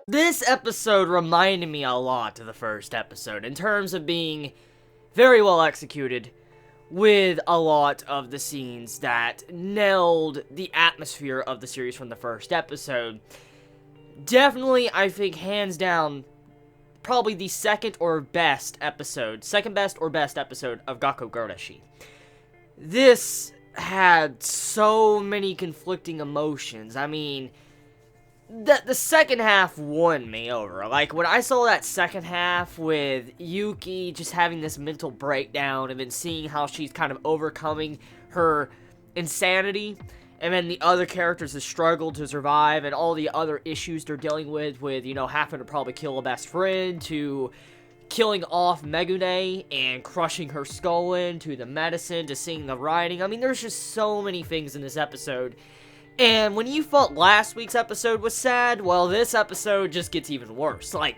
This episode reminded me a lot of the first episode in terms of being very well executed with a lot of the scenes that nailed the atmosphere of the series from the first episode. Definitely, I think, hands down, probably the second best or best episode of Gakkou Gurashi. This had so many conflicting emotions. I mean, the second half won me over. Like, when I saw that second half with Yuki just having this mental breakdown and then seeing how she's kind of overcoming her insanity, and then the other characters have struggled to survive, and all the other issues they're dealing with, you know, having to probably kill a best friend, to killing off Megune and crushing her skull in, to the medicine, to seeing the writing. I mean, there's just so many things in this episode. And when you thought last week's episode was sad, well, this episode just gets even worse. Like,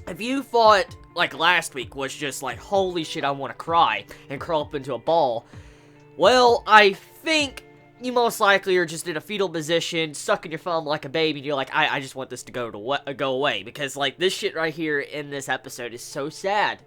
if you thought, like, last week was just like, holy shit, I want to cry and curl up into a ball, well, I think you most likely are just in a fetal position, sucking your thumb like a baby, and you're like, I just want this to go away, because, like, this shit right here in this episode is so sad.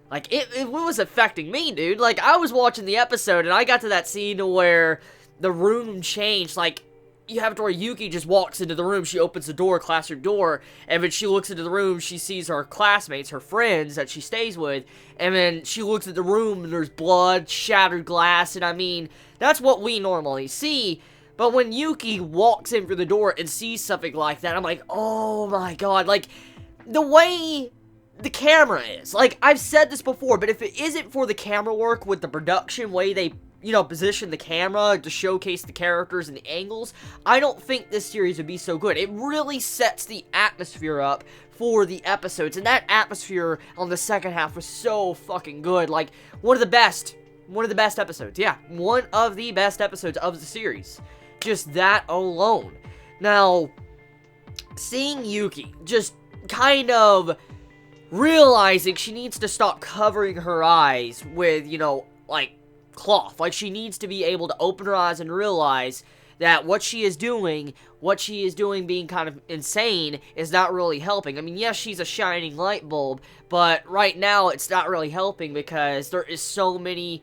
Like, it was affecting me, dude. Like, I was watching the episode, and I got to that scene where the room changed. Like, you have it where Yuki just walks into the room, she opens the door, classroom door, and when she looks into the room, she sees her classmates, her friends that she stays with, and then she looks at the room, and there's blood, shattered glass, and I mean, that's what we normally see. But when Yuki walks in through the door and sees something like that, I'm like, oh my god. Like, the way the camera is, like, I've said this before, but if it isn't for the camera work with the production way they, you know, position the camera to showcase the characters and the angles, I don't think this series would be so good. It really sets the atmosphere up for the episodes, and that atmosphere on the second half was so fucking good. Like, one of the best episodes. Yeah, one of the best episodes of the series. Just that alone. Now, seeing Yuki just kind of realizing she needs to stop covering her eyes with, you know, like, cloth. Like, she needs to be able to open her eyes and realize that what she is doing being kind of insane, is not really helping. I mean, yes, she's a shining light bulb, but right now it's not really helping because there is so many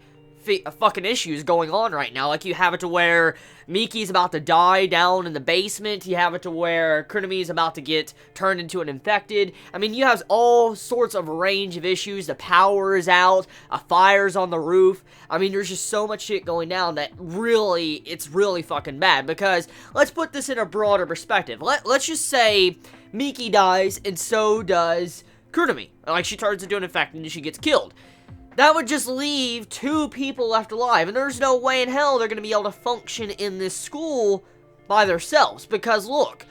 fucking issues going on right now. Like, you have it to where Miki's about to die down in the basement. You have it to where Kurumi's about to get turned into an infected. I mean, you have all sorts of range of issues. The power is out. A fire's on the roof. I mean, there's just so much shit going down that really, it's really fucking bad. Because, let's put this in a broader perspective. Let's just say Miki dies, and so does Kurumi. Like, she turns into an infected and she gets killed. That would just leave 2 people left alive, and there's no way in hell they're going to be able to function in this school by themselves, because look,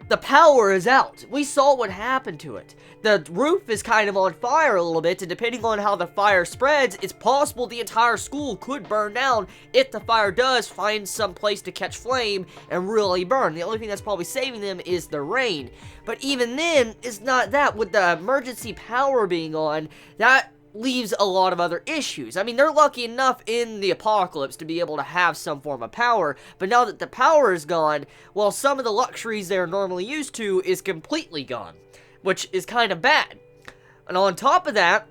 the power is out. We saw what happened to it. The roof is kind of on fire a little bit, and depending on how the fire spreads, it's possible the entire school could burn down if the fire does find some place to catch flame and really burn. The only thing that's probably saving them is the rain. But even then, it's not that. With the emergency power being on, that leaves a lot of other issues. I mean, they're lucky enough in the apocalypse to be able to have some form of power, but now that the power is gone, well, some of the luxuries they're normally used to is completely gone, which is kind of bad. And on top of that,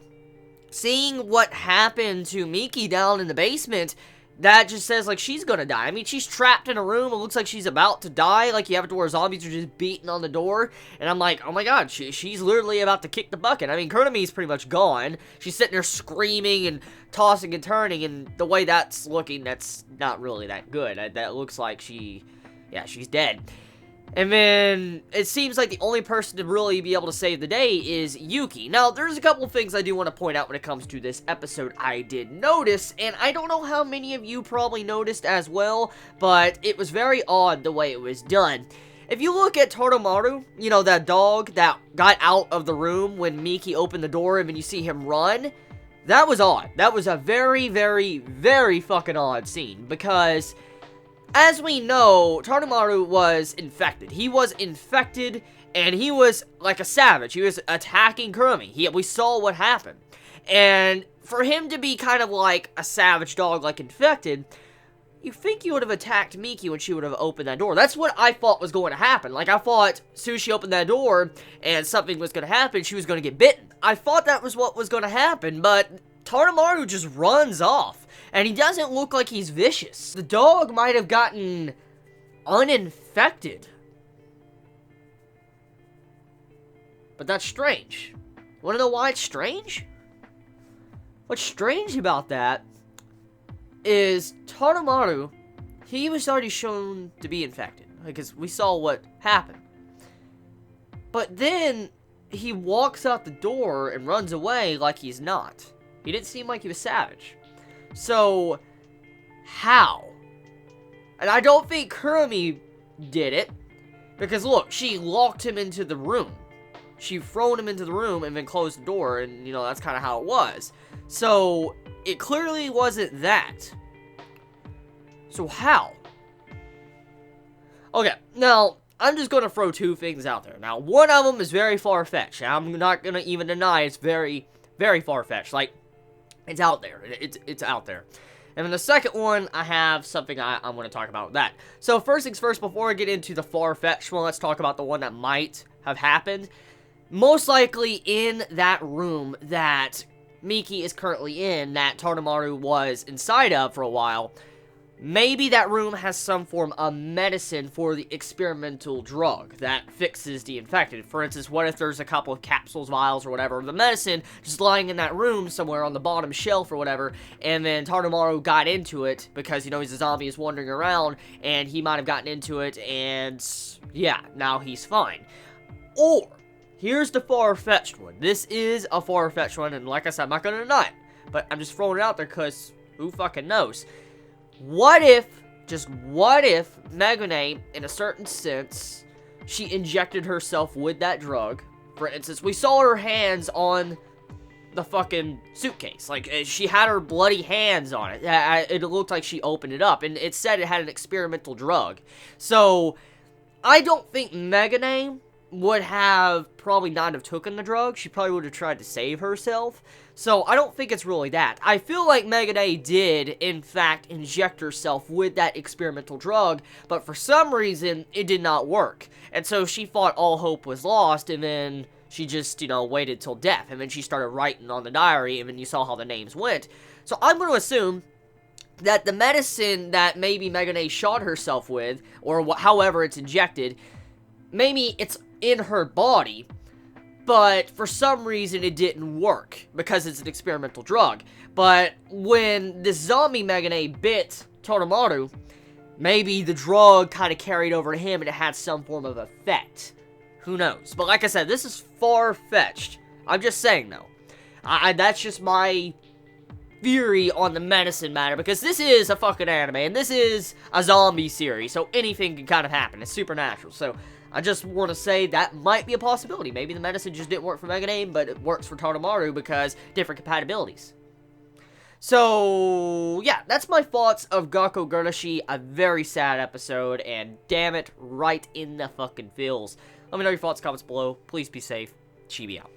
seeing what happened to Miki down in the basement, that just says, like, she's gonna die. I mean, she's trapped in a room. It looks like she's about to die. Like, you have it to where zombies are just beating on the door. And I'm like, oh my god, she's literally about to kick the bucket. I mean, Kurumi's pretty much gone. She's sitting there screaming and tossing and turning. And the way that's looking, that's not really that good. That looks like she's dead. And then, it seems like the only person to really be able to save the day is Yuki. Now, there's a couple things I do want to point out when it comes to this episode I did notice, and I don't know how many of you probably noticed as well, but it was very odd the way it was done. If you look at Toromaru, you know, that dog that got out of the room when Miki opened the door and then you see him run, that was odd. That was a very, very, very fucking odd scene, because as we know, Toromaru was infected. He was infected, and he was like a savage. He was attacking Kurumi. We saw what happened. And for him to be kind of like a savage dog, like infected, you think you would have attacked Miki when she would have opened that door. That's what I thought was going to happen. Like, I thought as soon as she opened that door and something was going to happen, she was going to get bitten. I thought that was what was going to happen, but Tadamaru just runs off. And he doesn't look like he's vicious. The dog might have gotten uninfected. But that's strange. Want to know why it's strange? What's strange about that is Tadamaru, he was already shown to be infected, because we saw what happened. But then, he walks out the door and runs away like he's not. He didn't seem like he was savage. So, how? And I don't think Kurumi did it, because look, she locked him into the room. She thrown him into the room and then closed the door, and, you know, that's kind of how it was. So, it clearly wasn't that. So how? Okay, now, I'm just going to throw two things out there. Now, one of them is very far-fetched. I'm not going to even deny it's very, very far-fetched. Like, it's out there. It's out there. And then the second one, I have something I'm going to talk about with that. So, first things first, before I get into the far-fetched one, let's talk about the one that might have happened. Most likely in that room that Miki is currently in, that Tadamaru was inside of for a while, maybe that room has some form of medicine for the experimental drug that fixes the infected. For instance, what if there's a couple of capsules, vials, or whatever, the medicine just lying in that room somewhere on the bottom shelf or whatever, and then Tadamaru got into it because, you know, he's a zombie, is wandering around, and he might have gotten into it, and yeah, now he's fine. Or, here's the far-fetched one. This is a far-fetched one, and like I said, I'm not going to deny it, but I'm just throwing it out there because who fucking knows? What if, just what if, Megane, in a certain sense, she injected herself with that drug? For instance, we saw her hands on the fucking suitcase. Like, she had her bloody hands on it. It looked like she opened it up, and it said it had an experimental drug. So, I don't think Megane would have probably not have taken the drug. She probably would have tried to save herself. So, I don't think it's really that. I feel like Megane did, in fact, inject herself with that experimental drug, but for some reason, it did not work. And so, she thought all hope was lost, and then she just, you know, waited till death, and then she started writing on the diary, and then you saw how the names went. So, I'm going to assume that the medicine that maybe Megane shot herself with, or however it's injected, maybe it's in her body, but for some reason it didn't work, because it's an experimental drug. But when this zombie Megane bit Tadamaru, maybe the drug kind of carried over to him and it had some form of effect. Who knows? But like I said, this is far-fetched. I'm just saying, though. That's just my theory on the medicine matter, because this is a fucking anime, and this is a zombie series, so anything can kind of happen. It's supernatural, so I just want to say that might be a possibility. Maybe the medicine just didn't work for Megane, but it works for Tadamaru because different compatibilities. So, yeah, that's my thoughts of Gakkou Gurashi. A very sad episode, and damn it, right in the fucking feels. Let me know your thoughts, comments below. Please be safe. Chibi out.